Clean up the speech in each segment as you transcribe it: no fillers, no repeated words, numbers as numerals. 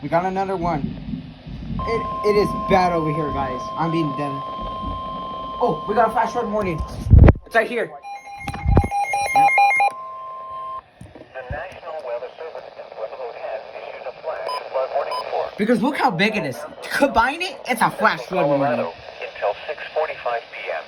We got another one. It is bad over here, guys. I'm being dead. Oh, we got a flash flood warning. It's right here. The National Weather Service in Pueblo has issued a flash flood warning for. Because look how big it is. To combine it, it's a flash flood warning. Colorado until 6:45 p.m.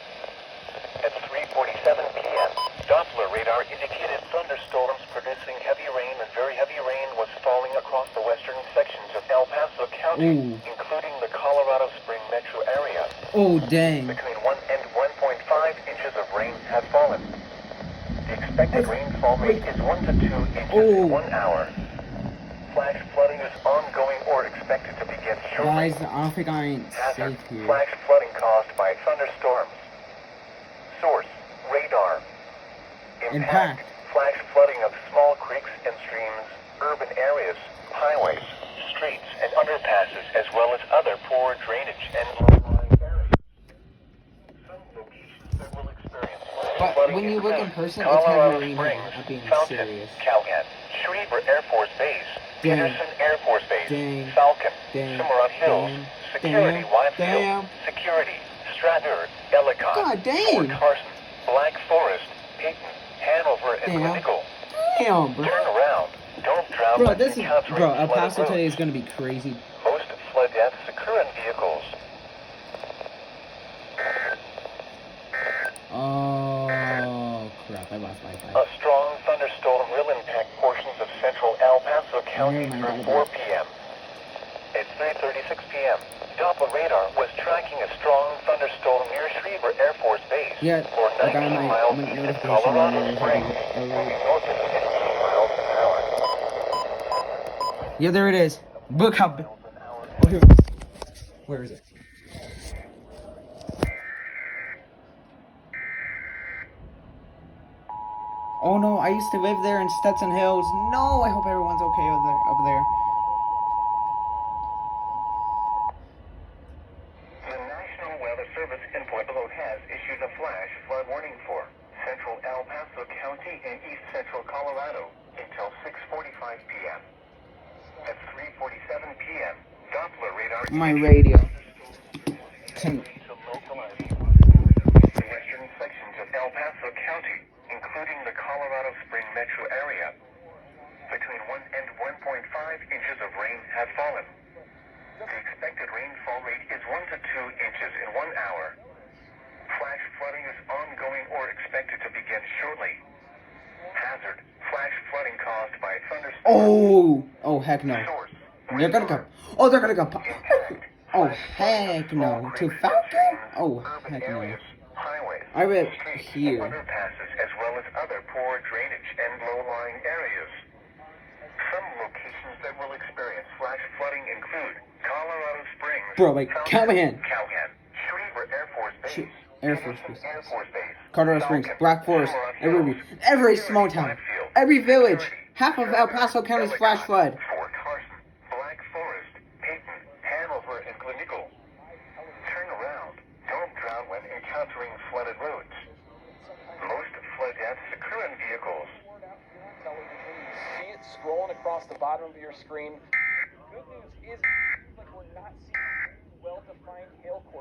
At 3:47 p.m., Doppler radar indicated thunderstorms producing heavy rain and very heavy rain was falling across the western sections of El Paso County, including the Colorado Springs metro area. Oh, dang. Between 1 and 1.5 inches of rain have fallen. The expected rainfall rate is 1 to 2 inches in 1 hour. Flash flooding is ongoing or expected to begin shortly. Guys, I don't think I ain't Hazard, safe here. flash flooding caused by thunderstorms. Source, radar. Impact. Flash flooding of small creeks and streams, urban areas, highways, streets, and underpasses, as well as other poor drainage and low-lying areas. Some locations that will experience flash But flooding when you look in include person, it's Colorado heavy rain here. Springs, I'm being Fountain, serious. Calhoun, Schriever Air Force Base, Dang. Peterson Air Force Base, Dang. Falcon, Dang. Cimarron Hills, Dang. Security, Damn. Winefield, Damn. Security, Strathur, Ellicott, God dang. Fort Carson, Black Forest, Peyton, Hanover, and Damn. Quantico. Damn, bro. Turn around. Don't drown. Bro, when this is... encountering Bro, El flooded Paso today roads. is gonna be crazy. Most flood deaths occur in vehicles. Oh, crap. I lost my A fight. strong thunderstorm will impact portions of central El Paso County Oh my through God. 4 p.m. At 3:36 p.m., Doppler radar was tracking a strong thunderstorm near Schriever Air Force Base, Yeah, or I got 19 my miles east of notification Colorado on Springs, there. moving north at 15 miles an hour. Yeah, there it is. Look how big. Miles an hour. Oh, here it is. Where is it? Oh no, I used to live there in Stetson Hills. No, I hope everyone's okay over there. The National Weather Service in Pueblo has issued a flash flood warning for central El Paso County and east central Colorado until 6:45 p.m. At 3:47 p.m., Doppler radar My radio. Can- to localize the western sections of El Paso County, including the Colorado Springs metro area. Between 1 and 1.5 inches of rain have fallen. The expected rainfall rate is 1 to 2 inches in 1 hour. Flash flooding is ongoing or expected to begin shortly. Hazard, flash flooding caused by thunderstorms. Oh, heck no. Source, They're gonna go. Oh, they're gonna go. Oh, heck no. To Falcon? Oh, urban heck no. areas, highways, I read streets, here. and underpasses, as well as other poor drainage and low-lying areas. Some locations that will experience flash flooding include Colorado Springs, Bro, like, Fountain, Callahan. Schriever Air Force Base, Air Force Peterson Base. Air Force Base, Colorado Springs, Falcon, Black Forest, Cimarron Hills, every Security, small town, Winefield, every village, Security, half of El Paso County's flash flood. Fort Carson, Black Forest, Peyton, Hanover, and Quantico. Turn around. Don't drown when encountering flooded roads. Most flood deaths occur in vehicles. See it scrolling across the bottom of your screen. Good news is, like, we're not seeing well-defined hail courses.